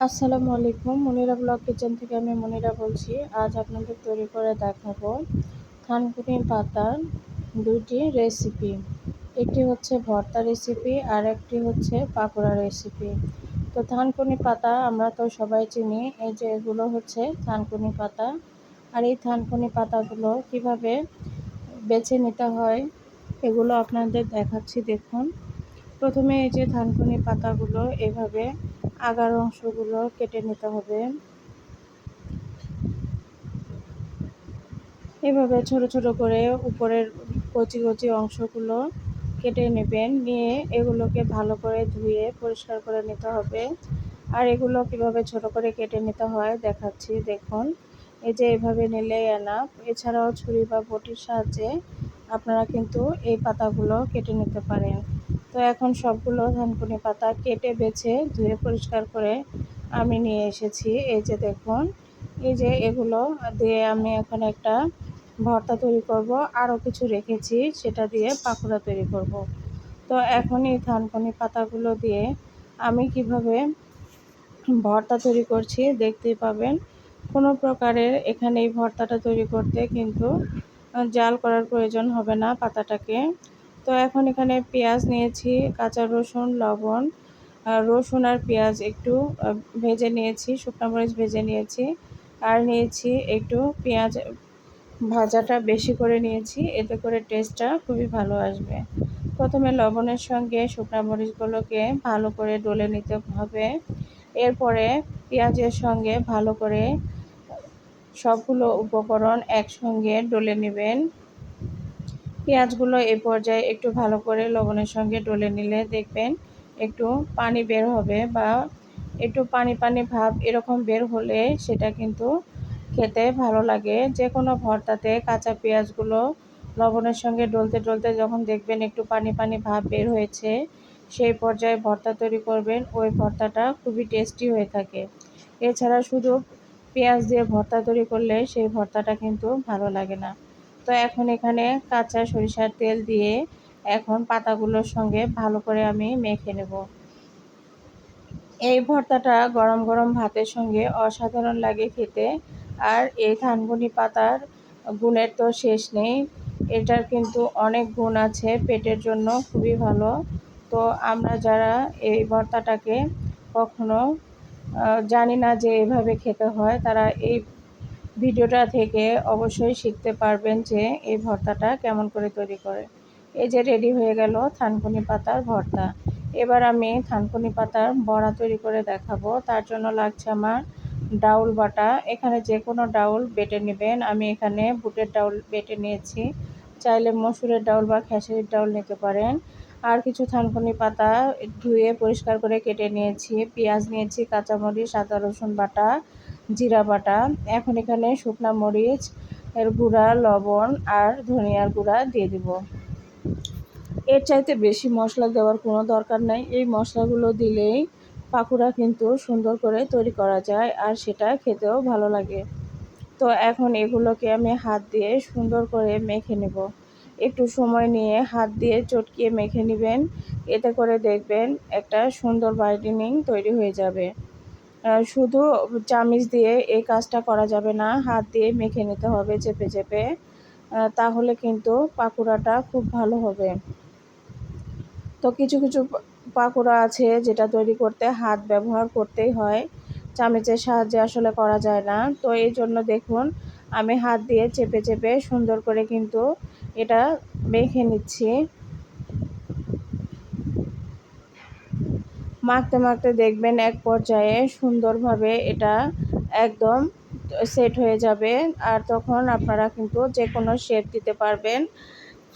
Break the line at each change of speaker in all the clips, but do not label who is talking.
আসসালামু আলাইকুম, Monira blog kitchen থেকে আমি মনিরা বলছি। আজ আপনাদের তৈরি করে দেখাবো থানকুনি পাতার দুইটি রেসিপি। একটি হচ্ছে ভর্তা রেসিপি আর একটি হচ্ছে পাকোড়া রেসিপি। তো থানকুনি পাতা আমরা তো সবাই চিনি, এই যে এগুলো হচ্ছে থানকুনি পাতা। আর এই থানকুনি পাতাগুলো কিভাবে বেছে নিতে হয় এগুলো আপনাদের দেখাচ্ছি, দেখুন। প্রথমে এই যে থানকুনি পাতাগুলো এভাবে আগার অংশগুলো কেটে নিতে হবে। এভাবে ছোট ছোট করে উপরের কচি কচি অংশগুলো কেটে নেবেন, নিয়ে এগুলোকে ভালো করে ধুয়ে পরিষ্কার করে নিতে হবে। আর এগুলো কিভাবে ছোট করে কেটে নিতে হয় দেখাচ্ছি, দেখুন। এই যে এভাবে নিলেই এনাফ। এছাড়াও ছুরি বা বটির সাহায্যে আপনারা কিন্তু এই পাতাগুলো কেটে নিতে পারেন। তো এখন সবগুলো থানকুনি পাতা কেটে বেছে ধুয়ে পরিষ্কার করে আমি নিয়ে এসেছি। এই যে দেখুন, এই যে এগুলো দিয়ে আমি এখন একটা ভর্তা তৈরি করব। আরও কিছু রেখেছি, সেটা দিয়ে পাকোড়া তৈরি করব। তো এখন এই থানকুনি পাতাগুলো দিয়ে আমি কিভাবে ভর্তা তৈরি করছি দেখতেই পাবেন। কোনো প্রকারের এখানে এই ভর্তাটা তৈরি করতে কিন্তু জাল করার প্রয়োজন হবে না পাতাটাকে। তো এখন এখানে পেঁয়াজ নিয়েছি, কাঁচা রসুন, লবণ, রসুন আর পেঁয়াজ একটু ভেজে নিয়েছি, শুকনো মরিচ ভেজে নিয়েছি। আর নিয়েছি একটু পেঁয়াজ ভাজাটা বেশি করে নিয়েছি, এতে করে টেস্টটা খুবই ভালো আসবে। প্রথমে লবণের সঙ্গে শুকনো মরিচগুলোকে ভালো করে ডলে নিতে হবে। এরপরে পেঁয়াজের সঙ্গে ভালো করে সবগুলো উপকরণ একসঙ্গে ডলে নেবেন। পেঁয়াজগুলো এই পর্যায়ে একটু ভালো করে লবণের সঙ্গে ডলে নিলে দেখবেন একটু পানি বের হবে, বা একটু পানি পানি ভাব এরকম বের হলে সেটা কিন্তু খেতে ভালো লাগে। যে কোনো ভর্তাতে কাঁচা পেঁয়াজগুলো লবণের সঙ্গে ডলতে ডলতে যখন দেখবেন একটু পানি পানি ভাব বের হয়েছে, সেই পর্যায়ে ভর্তা তৈরি করবেন। ওই ভর্তাটা খুবই টেস্টি হয়ে থাকে। এছাড়া শুধু পেঁয়াজ দিয়ে ভর্তা তৈরি করলে সেই ভর্তাটা কিন্তু ভালো লাগে না। তো এখন এখানে কাঁচা সরিষার তেল দিয়ে এখন পাতাগুলোর সঙ্গে ভালো করে আমি মেখে নেব। এই ভর্তাটা গরম গরম ভাতের সঙ্গে অসাধারণ লাগে খেতে। আর এই থানকুনি পাতার গুণের তো শেষ নেই। এটার কিন্তু অনেক গুণ আছে, পেটের জন্য খুবই ভালো। তো আমরা যারা এই ভর্তাটাকে কখনো জানি না যে এভাবে খেতে হয়, তারা এই ভিডিওটা থেকে অবশ্যই শিখতে পারবেন যে এই ভর্তাটা কেমন করে তৈরি করে। এই যে রেডি হয়ে গেল থানকুনি পাতার ভর্তা। এবার আমি থানকুনি পাতার বড়া তৈরি করে দেখাবো। তার জন্য লাগছে আমার ডাউল বাটা। এখানে যে কোনো ডাউল বেটে নেবেন। আমি এখানে বুটের ডাউল বেটে নিয়েছি, চাইলে মসুরের ডাউল বা খেসারির ডাউল নিতে পারেন। আর কিছু থানকুনি পাতা ধুয়ে পরিষ্কার করে কেটে নিয়েছি, পেঁয়াজ নিয়েছি, কাঁচামরিচ, আদা রসুন বাটা, জিরা বাটা। এখন এখানে শুকনা মরিচ এর গুঁড়া, লবণ আর ধনিয়ার গুঁড়া দিয়ে দিব। এর চাইতে বেশি মশলা দেওয়ার কোনো দরকার নাই। এই মশলাগুলো দিলেই পাকোড়া কিন্তু সুন্দর করে তৈরি করা যায়, আর সেটা খেতেও ভালো লাগে। তো এখন এগুলোকে আমি হাত দিয়ে সুন্দর করে মেখে নেব। একটু সময় নিয়ে হাত দিয়ে চটকিয়ে মেখে নেবেন, এতে করে দেখবেন একটা সুন্দর বাইন্ডিং তৈরি হয়ে যাবে। শুধু চামিচ দিয়ে এই কাজটা করা যাবে না, হাত দিয়ে মেখে নিতে হবে চেপে চেপে। তাহলে কিন্তু পাকোড়াটা খুব ভালো হবে। তো কিছু কিছু পাকোড়া আছে যেটা তৈরি করতে হাত ব্যবহার করতেই হয়, চামচের সাহায্যে আসলে করা যায় না। তো এই জন্য দেখুন আমি হাত দিয়ে চেপে চেপে সুন্দর করে কিন্তু এটা মেখে নিচ্ছি। মাখতে মাখতে দেখবেন এক পর্যায়ে সুন্দরভাবে এটা একদম সেট হয়ে যাবে। আর তখন আপনারা কিন্তু যে কোনো শেপ দিতে পারবেন,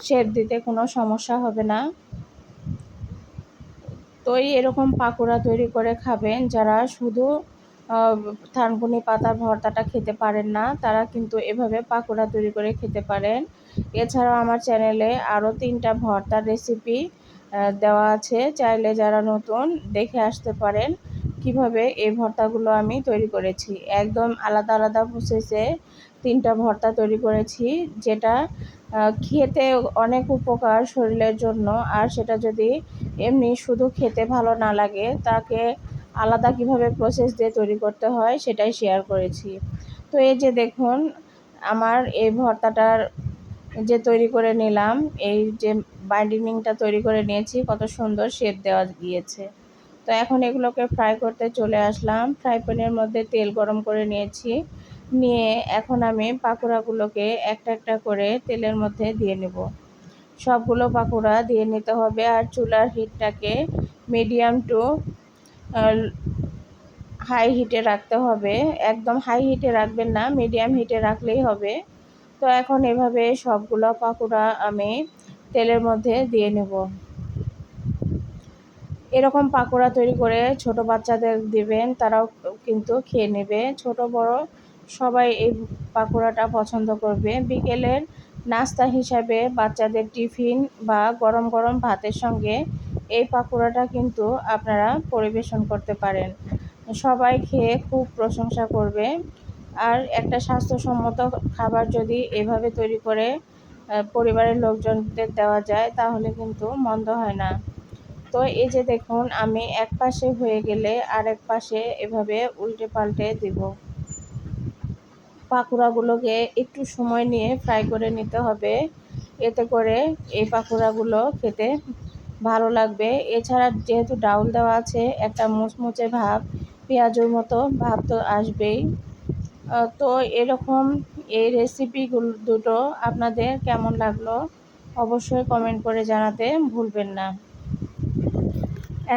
শেপ দিতে কোনো সমস্যা হবে না। তো এরকম পাকোড়া তৈরি করে খাবেন। যারা শুধু থানকুনি পাতার ভর্তাটা খেতে পারেন না, তারা কিন্তু এভাবে পাকোড়া তৈরি করে খেতে পারেন। এছাড়াও আমার চ্যানেলে আরও 3টা ভর্তার রেসিপি দেওয়া আছে, চাইলে যারা নতুন দেখে আসতে পারেন কিভাবে এই ভর্তাগুলো আমি তৈরি করেছি। একদম আলাদা আলাদা প্রসেসে 3টা ভর্তা তৈরি করেছি, যেটা খেতে অনেক উপকার শরীরের জন্য। আর সেটা যদি এমনি শুধু খেতে ভালো না লাগে, তাকে আলাদা কিভাবে প্রসেস দিয়ে তৈরি করতে হয় সেটাই শেয়ার করেছি। তো এই যে দেখুন আমার এই ভর্তাটার যে তৈরি করে নিলাম, এই যে বাইন্ডিংটা তৈরি করে নিয়েছি, কত সুন্দর শেপ দেওয়া গিয়েছে। তো এখন এগুলোকে ফ্রাই করতে চলে আসলাম। ফ্রাই প্যানের মধ্যে তেল গরম করে নিয়েছি, নিয়ে এখন আমি পাকোড়াগুলোকে একটা একটা করে তেলের মধ্যে দিয়ে নেব। সবগুলো পাকোড়া দিয়ে নিতে হবে, আর চুলার হিটটাকে মিডিয়াম টু হাই হিটে রাখতে হবে। একদম হাই হিটে রাখবেন না, মিডিয়াম হিটে রাখলেই হবে। তো এখন এভাবে সবগুলো পাকোড়া আমি তেলের মধ্যে দিয়ে নেব। এরকম পাকোড়া তৈরি করে ছোট বাচ্চাদের দিবেন, তারাও কিন্তু খেয়ে নেবে। ছোট বড় সবাই এই পাকোড়াটা পছন্দ করবে। বিকেলের নাস্তা হিসাবে বাচ্চাদের টিফিন বা গরম গরম ভাতের সঙ্গে এই পাকোড়াটা কিন্তু আপনারা পরিবেশন করতে পারেন। সবাই খেয়ে খুব প্রশংসা করবে। আর একটা স্বাস্থ্যসম্মত খাবার যদি এভাবে তৈরি করে পরিবারের লোকজনদের দেওয়া যায় তাহলে কিন্তু মন্দ হয় না। তো এই যে দেখুন আমি এক পাশে হয়ে গেলে আরেক পাশে এভাবে উল্টে পাল্টে দিব। পাকোড়াগুলোকে একটু সময় নিয়ে ফ্রাই করে নিতে হবে, এতে করে এই পাকোড়াগুলো খেতে ভালো লাগবে। এছাড়া যেহেতু ডাউল দেওয়া আছে, একটা মুচমুচে ভাব, পেঁয়াজের মতো ভাব তো আসবেই। তো এরকম এই রেসিপিগুলো দুটো আপনাদের কেমন লাগলো অবশ্যই কমেন্ট করে জানাতে ভুলবেন না।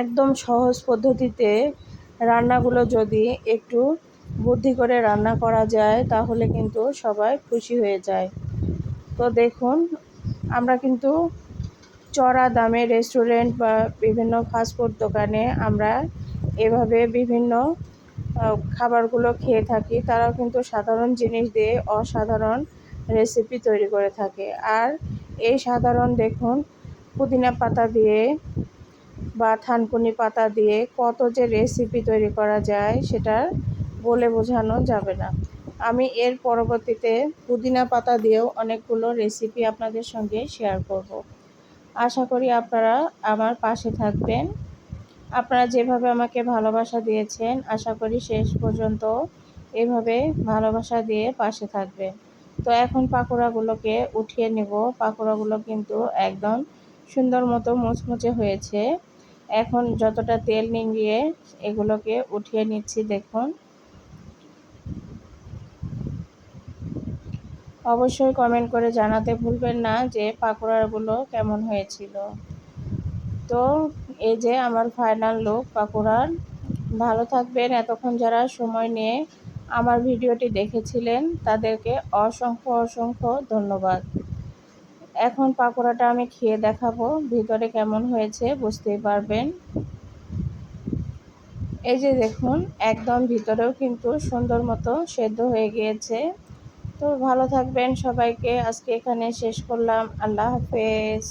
একদম সহজ পদ্ধতিতে রান্নাগুলো যদি একটু বুদ্ধি করে রান্না করা যায় তাহলে কিন্তু সবাই খুশি হয়ে যায়। তো দেখুন আমরা কিন্তু চড়া দামে রেস্টুরেন্ট বা বিভিন্ন ফাস্টফুড দোকানে আমরা এভাবে বিভিন্ন খাবারগুলো খেয়ে থাকি, তারাও কিন্তু সাধারণ জিনিস দিয়ে অসাধারণ রেসিপি তৈরি করে থাকে। আর এই সাধারণ দেখুন পুদিনা পাতা দিয়ে বা থানকুনি পাতা দিয়ে কত যে রেসিপি তৈরি করা যায় সেটা বলে বোঝানো যাবে না। আমি এর পরবর্তীতে পুদিনা পাতা দিয়েও অনেকগুলো রেসিপি আপনাদের সঙ্গে শেয়ার করব। আশা করি আপনারা আমার পাশে থাকবেন। আপনারা যেভাবে আমাকে ভালোবাসা দিয়েছেন আশা করি শেষ পর্যন্ত এভাবে ভালোবাসা দিয়ে পাশে থাকবেন। তো এখন পাকোড়াগুলোকে উঠিয়ে নেব। পাকোড়াগুলো কিন্তু একদম সুন্দর মতো মুচমুচে হয়েছে। এখন যতটা তেল নিংড়িয়ে এগুলোকে উঠিয়ে নিচ্ছি। দেখুন অবশ্যই কমেন্ট করে জানাতে ভুলবেন না যে পাকোড়াগুলো কেমন হয়েছিল। তো এই যে আমার ফাইনাল লুক পাকোড়ার। ভালো থাকবেন। এতক্ষণ যারা সময় নিয়ে আমার ভিডিওটি দেখেছিলেন তাদেরকে অসংখ্য অসংখ্য ধন্যবাদ। এখন পাকোড়াটা আমি খেয়ে দেখাবো, ভিতরে কেমন হয়েছে বুঝতেই পারবেন। এই যে দেখুন একদম ভিতরেও কিন্তু সুন্দর মতো সেদ্ধ হয়ে গিয়েছে। তো ভালো থাকবেন সবাইকে, আজকে এখানে শেষ করলাম। আল্লাহ হাফেজ।